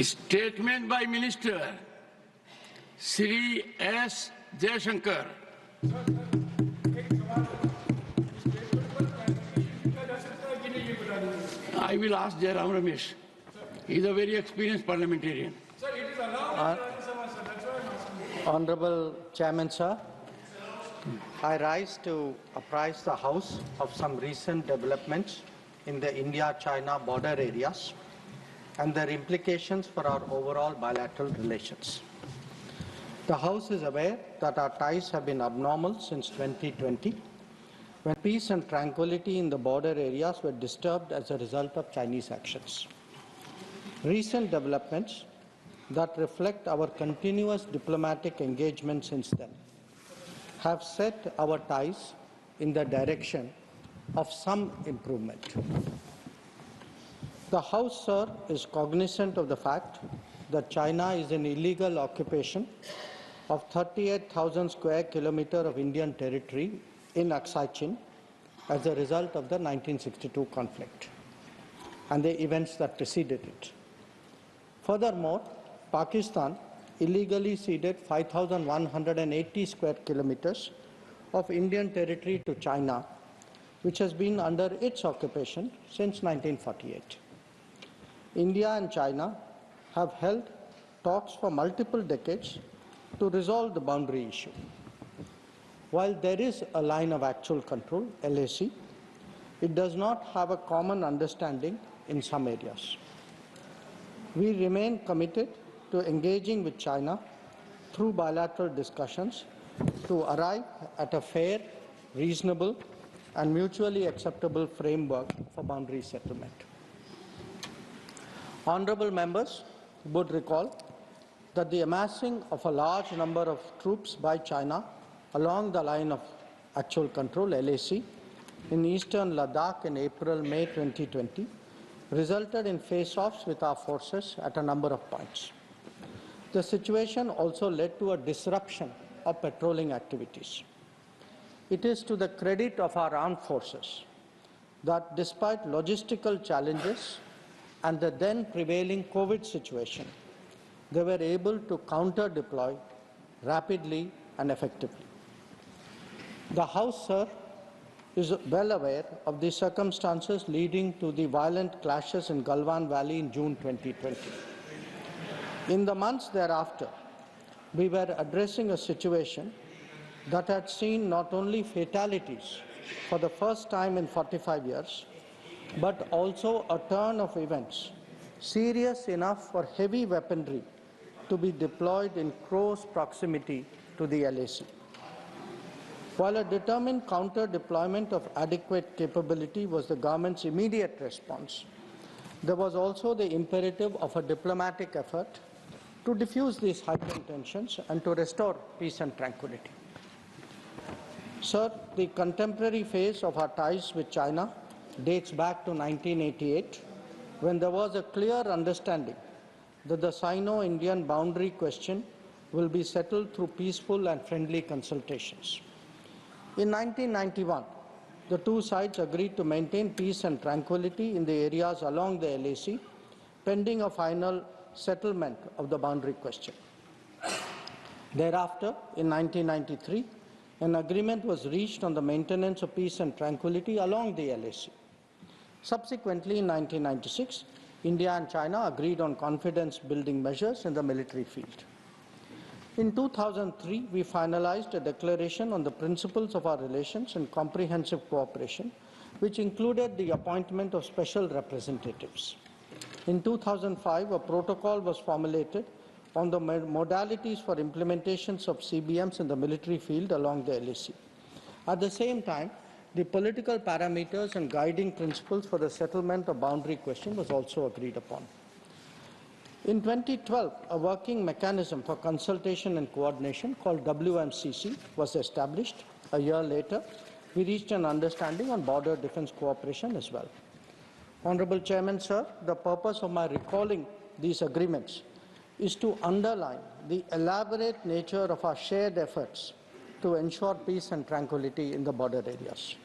Statement by Minister Shri S. Jaishankar. I will ask Jairam Ramesh. He is a very experienced parliamentarian. Sir, it is allowed in Rajya Sabha, sir. That's why I'm asking. Honorable Chairman, sir, I rise to apprise the House of some recent developments in the India-China border areas and their implications for our overall bilateral relations. The House is aware that our ties have been abnormal since 2020, when peace and tranquility in the border areas were disturbed as a result of Chinese actions. Recent developments that reflect our continuous diplomatic engagement since then have set our ties in the direction of some improvement. The House, sir, is cognizant of the fact that China is in illegal occupation of 38,000 square kilometers of Indian territory in Aksai Chin as a result of the 1962 conflict and the events that preceded it. Furthermore, Pakistan illegally ceded 5,180 square kilometers of Indian territory to China, which has been under its occupation since 1948. India and China have held talks for multiple decades to resolve the boundary issue. While there is a line of actual control, LAC, it does not have a common understanding in some areas. We remain committed to engaging with China through bilateral discussions to arrive at a fair, reasonable, and mutually acceptable framework for boundary settlement. Honorable members would recall that the amassing of a large number of troops by China along the line of actual control, LAC, in eastern Ladakh in April-May 2020 resulted in face-offs with our forces at a number of points. The situation also led to a disruption of patrolling activities. It is to the credit of our armed forces that despite logistical challenges and the then prevailing COVID situation, they were able to counter-deploy rapidly and effectively. The House, sir, is well aware of the circumstances leading to the violent clashes in Galwan Valley in June 2020. In the months thereafter, we were addressing a situation that had seen not only fatalities for the first time in 45 years, but also a turn of events serious enough for heavy weaponry to be deployed in close proximity to the LAC. While a determined counter-deployment of adequate capability was the government's immediate response, there was also the imperative of a diplomatic effort to diffuse these heightened tensions and to restore peace and tranquility. Sir, the contemporary phase of our ties with China dates back to 1988, when there was a clear understanding that the Sino-Indian boundary question will be settled through peaceful and friendly consultations. In 1991, the two sides agreed to maintain peace and tranquility in the areas along the LAC, pending a final settlement of the boundary question. Thereafter, in 1993, an agreement was reached on the maintenance of peace and tranquility along the LAC. Subsequently, in 1996, India and China agreed on confidence-building measures in the military field. In 2003, we finalized a declaration on the principles of our relations and comprehensive cooperation, which included the appointment of special representatives. In 2005, a protocol was formulated on the modalities for implementations of CBMs in the military field along the LAC. At the same time, the political parameters and guiding principles for the settlement of boundary question was also agreed upon. In 2012, a working mechanism for consultation and coordination called WMCC was established. A year later, we reached an understanding on border defense cooperation as well. Honorable Chairman, sir, the purpose of my recalling these agreements is to underline the elaborate nature of our shared efforts to ensure peace and tranquility in the border areas,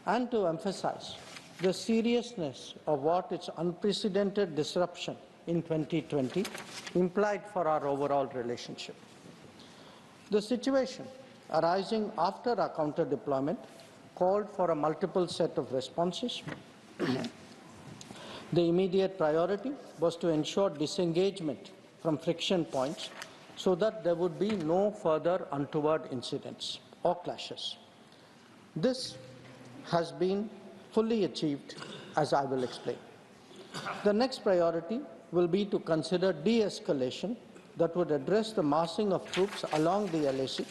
and to emphasize the seriousness of what its unprecedented disruption in 2020 implied for our overall relationship. The situation arising after our counter-deployment called for a multiple set of responses. The immediate priority was to ensure disengagement from friction points so that there would be no further untoward incidents or clashes. This has been fully achieved, as I will explain. The next priority will be to consider de-escalation that would address the massing of troops along the LAC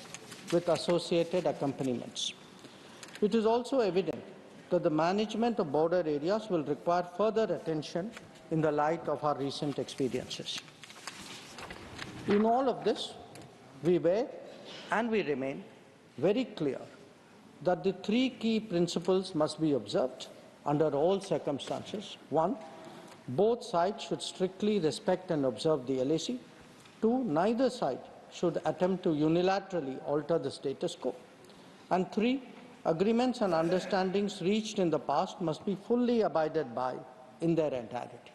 with associated accompaniments. It is also evident that the management of border areas will require further attention in the light of our recent experiences. In all of this, we were and we remain very clear that the three key principles must be observed under all circumstances. One, both sides should strictly respect and observe the LAC. Two, neither side should attempt to unilaterally alter the status quo. And three, agreements and understandings reached in the past must be fully abided by in their entirety.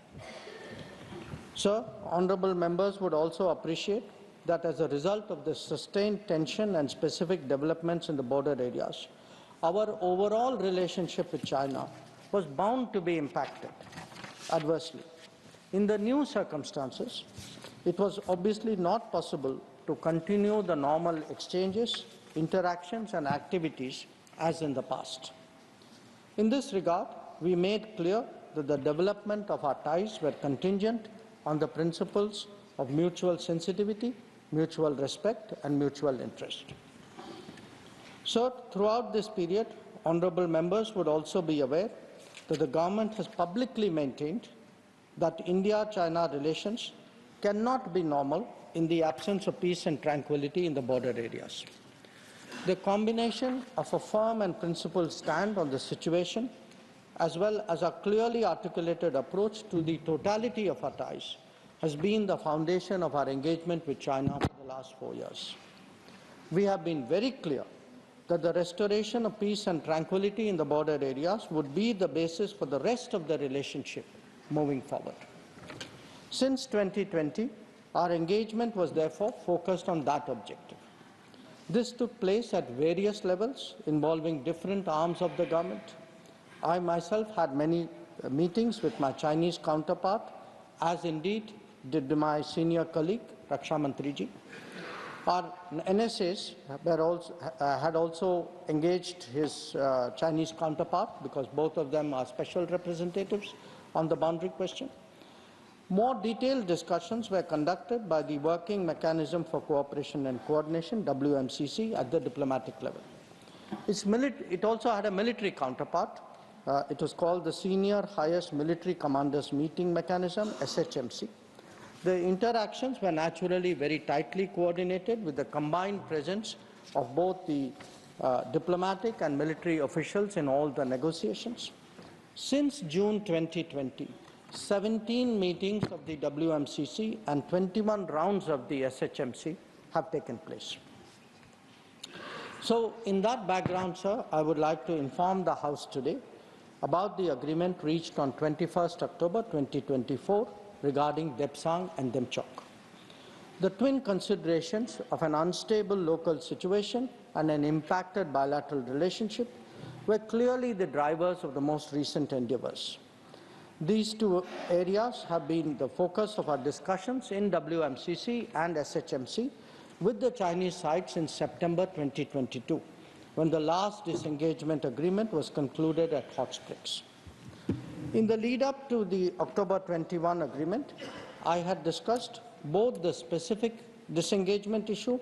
Sir, honourable members would also appreciate that as a result of the sustained tension and specific developments in the border areas, our overall relationship with China was bound to be impacted adversely. In the new circumstances, it was obviously not possible to continue the normal exchanges, interactions and activities as in the past. In this regard, we made clear that the development of our ties were contingent on the principles of mutual sensitivity, mutual respect and mutual interest. So, throughout this period, honourable members would also be aware that the government has publicly maintained that India-China relations cannot be normal in the absence of peace and tranquility in the border areas. The combination of a firm and principled stand on the situation, as well as a clearly articulated approach to the totality of our ties, has been the foundation of our engagement with China for the last 4 years. We have been very clear that the restoration of peace and tranquility in the border areas would be the basis for the rest of the relationship moving forward. Since 2020, our engagement was therefore focused on that objective. This took place at various levels involving different arms of the government. I myself had many meetings with my Chinese counterpart, as indeed did my senior colleague, Raksha Mantriji. Our NSAs had also engaged his Chinese counterpart, because both of them are special representatives on the boundary question. More detailed discussions were conducted by the Working Mechanism for Cooperation and Coordination, WMCC, at the diplomatic level. It also had a military counterpart. It was called the Senior Highest Military Commanders Meeting Mechanism, SHMC. The interactions were naturally very tightly coordinated with the combined presence of both the diplomatic and military officials in all the negotiations. Since June 2020, 17 meetings of the WMCC and 21 rounds of the SHMC have taken place. So, in that background, sir, I would like to inform the House today about the agreement reached on 21st October 2024 regarding Depsang and Demchok. The twin considerations of an unstable local situation and an impacted bilateral relationship were clearly the drivers of the most recent endeavours. These two areas have been the focus of our discussions in WMCC and SHMC with the Chinese side since September 2022, when the last disengagement agreement was concluded at Hot Springs. In the lead-up to the October 21 agreement, I had discussed both the specific disengagement issue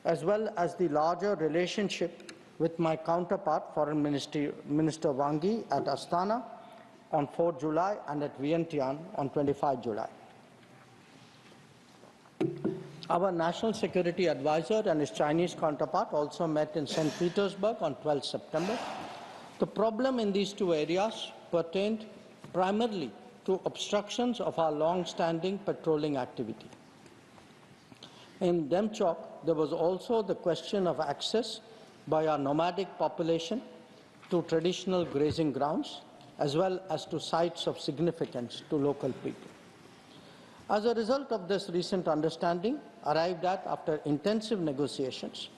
as well as the larger relationship with my counterpart, Foreign Minister Wang Yi, at Astana on 4 July and at Vientiane on 25 July. Our National Security Advisor and his Chinese counterpart also met in St. Petersburg on 12 September. The problem in these two areas pertained primarily to obstructions of our long-standing patrolling activity. In Demchok, there was also the question of access by our nomadic population to traditional grazing grounds, as well as to sites of significance to local people. As a result of this recent understanding, arrived at after intensive negotiations,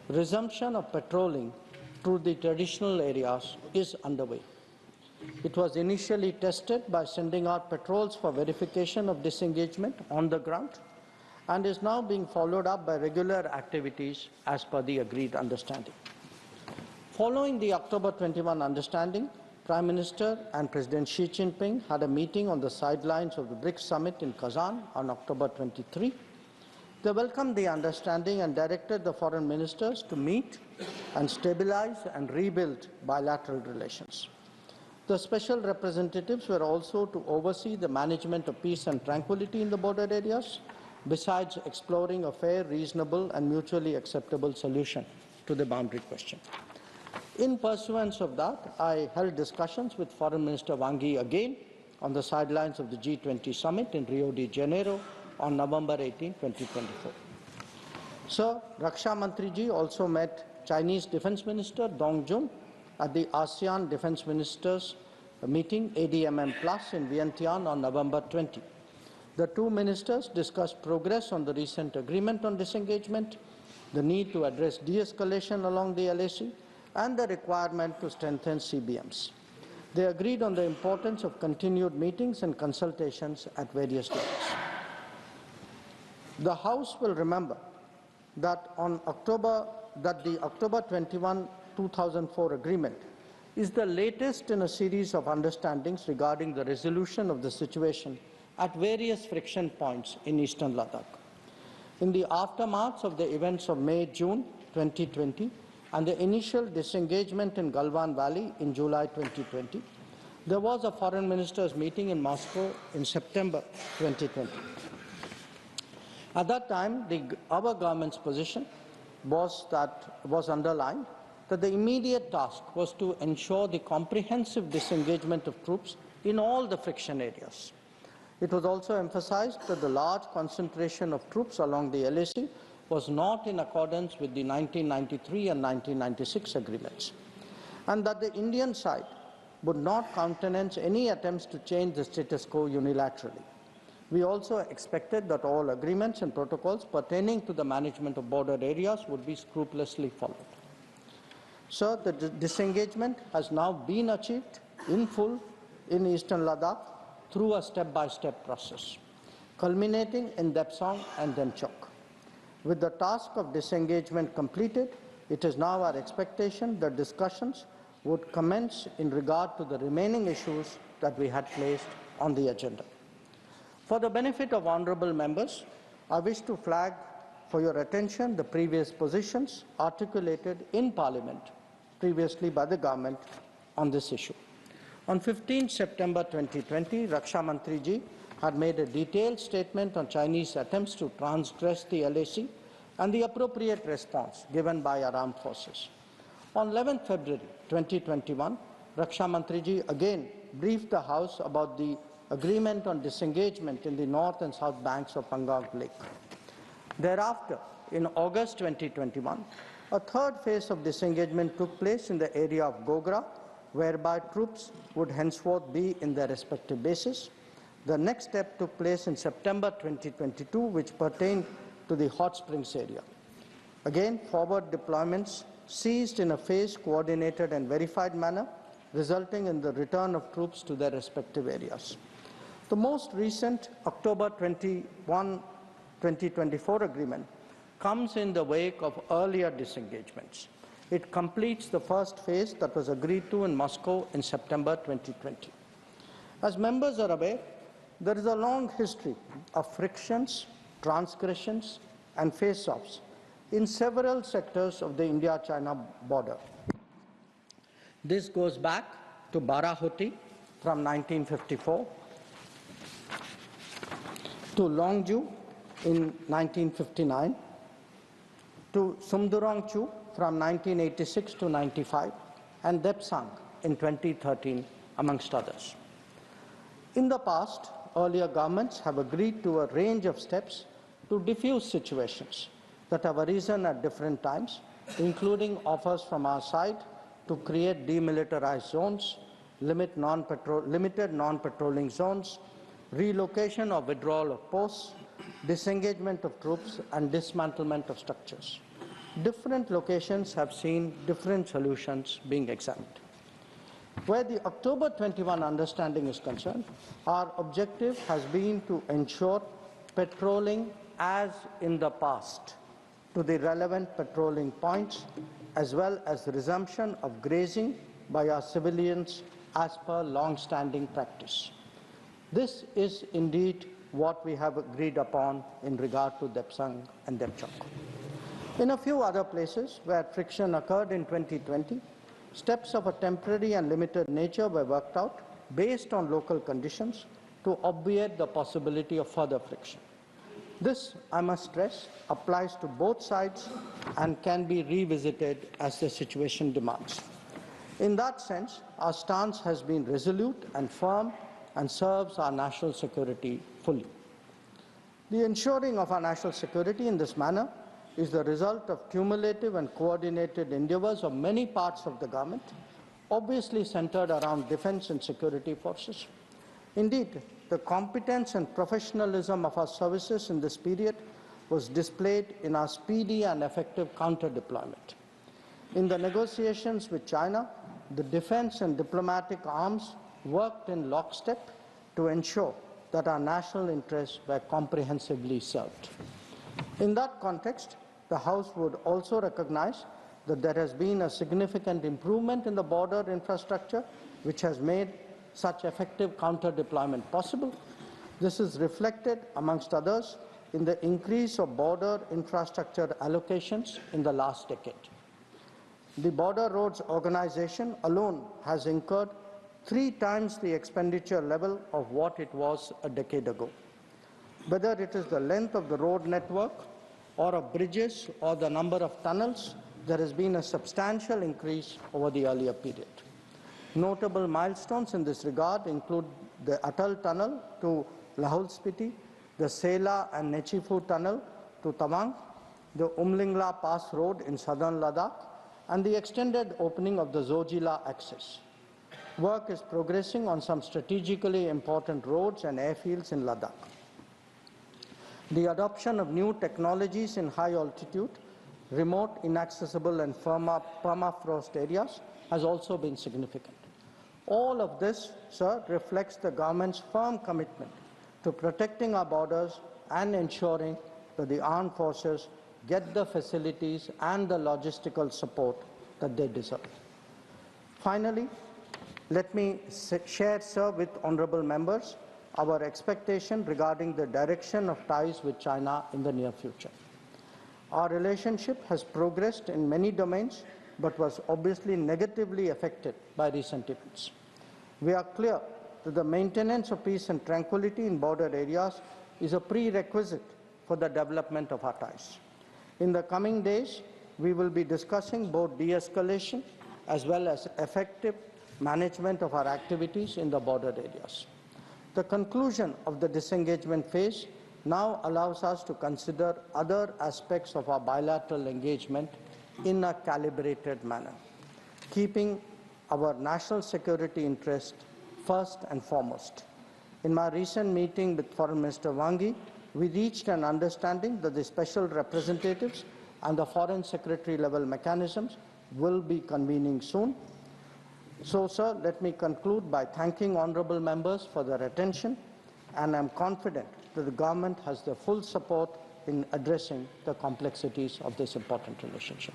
resumption of patrolling through the traditional areas is underway. It was initially tested by sending out patrols for verification of disengagement on the ground and is now being followed up by regular activities as per the agreed understanding. Following the October 21 understanding, Prime Minister and President Xi Jinping had a meeting on the sidelines of the BRICS summit in Kazan on October 23. They welcomed the understanding and directed the foreign ministers to meet and stabilize and rebuild bilateral relations. The special representatives were also to oversee the management of peace and tranquility in the border areas, besides exploring a fair, reasonable and mutually acceptable solution to the boundary question. In pursuance of that, I held discussions with Foreign Minister Wang Yi again on the sidelines of the G20 summit in Rio de Janeiro on November 18, 2024. Sir, Raksha Mantri ji also met Chinese Defense Minister Dong Jun at the ASEAN Defense Ministers meeting ADMM Plus in Vientiane on November 20. The two ministers discussed progress on the recent agreement on disengagement, the need to address de-escalation along the LAC, and the requirement to strengthen CBMs. They agreed on the importance of continued meetings and consultations at various levels. The House will remember that the October 21, 2004 agreement is the latest in a series of understandings regarding the resolution of the situation at various friction points in eastern Ladakh. In the aftermath of the events of May-June 2020 and the initial disengagement in Galwan Valley in July 2020, there was a foreign ministers meeting in Moscow in September 2020. At that time, our government's position was underlined that the immediate task was to ensure the comprehensive disengagement of troops in all the friction areas. It was also emphasized that the large concentration of troops along the LAC was not in accordance with the 1993 and 1996 agreements, and that the Indian side would not countenance any attempts to change the status quo unilaterally. We also expected that all agreements and protocols pertaining to the management of border areas would be scrupulously followed. Sir, the disengagement has now been achieved in full in eastern Ladakh through a step-by-step process, culminating in Depsang and Demchok. With the task of disengagement completed, it is now our expectation that discussions would commence in regard to the remaining issues that we had placed on the agenda. For the benefit of honourable members, I wish to flag for your attention the previous positions articulated in Parliament previously by the government on this issue. On 15 September 2020, Raksha Mantri ji had made a detailed statement on Chinese attempts to transgress the LAC and the appropriate response given by our armed forces. On 11 February 2021, Raksha Mantri ji again briefed the House about the agreement on disengagement in the north and south banks of Pangong Lake. Thereafter, in August 2021, a third phase of disengagement took place in the area of Gogra, whereby troops would henceforth be in their respective bases. The next step took place in September 2022, which pertained to the Hot Springs area. Again, forward deployments ceased in a phased, coordinated and verified manner, resulting in the return of troops to their respective areas. The most recent October 21, 2024 agreement comes in the wake of earlier disengagements. It completes the first phase that was agreed to in Moscow in September 2020. As members are aware, there is a long history of frictions, transgressions and face-offs in several sectors of the India-China border. This goes back to Barahoti from 1954, to Longju in 1959, to Sumdurongchu from 1986 to 95, and Depsang in 2013, amongst others. In the past, earlier governments have agreed to a range of steps to diffuse situations that have arisen at different times, including offers from our side to create demilitarized zones, limited non-patrolling zones, relocation or withdrawal of posts, disengagement of troops, and dismantlement of structures. Different locations have seen different solutions being examined. Where the October 21 understanding is concerned, our objective has been to ensure patrolling as in the past to the relevant patrolling points, as well as the resumption of grazing by our civilians as per long-standing practice. This is indeed what we have agreed upon in regard to Depsang and Depchok. In a few other places where friction occurred in 2020, steps of a temporary and limited nature were worked out based on local conditions to obviate the possibility of further friction. This, I must stress, applies to both sides and can be revisited as the situation demands. In that sense, our stance has been resolute and firm and serves our national security fully. The ensuring of our national security in this manner is the result of cumulative and coordinated endeavors of many parts of the government, obviously centered around defense and security forces. Indeed, the competence and professionalism of our services in this period was displayed in our speedy and effective counter-deployment. In the negotiations with China, the defense and diplomatic arms worked in lockstep to ensure that our national interests were comprehensively served. In that context, the House would also recognize that there has been a significant improvement in the border infrastructure, which has made such effective counter-deployment possible. This is reflected, amongst others, in the increase of border infrastructure allocations in the last decade. The Border Roads Organization alone has incurred 3 times the expenditure level of what it was a decade ago. Whether it is the length of the road network or of bridges or the number of tunnels, there has been a substantial increase over the earlier period. Notable milestones in this regard include the Atal Tunnel to Lahul Spiti, the Sela and Nechifu Tunnel to Tawang, the Umlingla Pass Road in southern Ladakh, and the extended opening of the Zojila axis. Work is progressing on some strategically important roads and airfields in Ladakh. The adoption of new technologies in high altitude, remote, inaccessible and permafrost areas has also been significant. All of this, sir, reflects the government's firm commitment to protecting our borders and ensuring that the armed forces get the facilities and the logistical support that they deserve. Finally, let me share, sir, with honourable members our expectation regarding the direction of ties with China in the near future. Our relationship has progressed in many domains, but was obviously negatively affected by recent events. We are clear that the maintenance of peace and tranquility in border areas is a prerequisite for the development of our ties. In the coming days, we will be discussing both de-escalation as well as effective management of our activities in the border areas. The conclusion of the disengagement phase now allows us to consider other aspects of our bilateral engagement in a calibrated manner, keeping our national security interest first and foremost. In my recent meeting with Foreign Minister Wang Yi, we reached an understanding that the special representatives and the foreign secretary level mechanisms will be convening soon. So, sir, let me conclude by thanking honourable members for their attention, and I am confident that the government has their full support in addressing the complexities of this important relationship.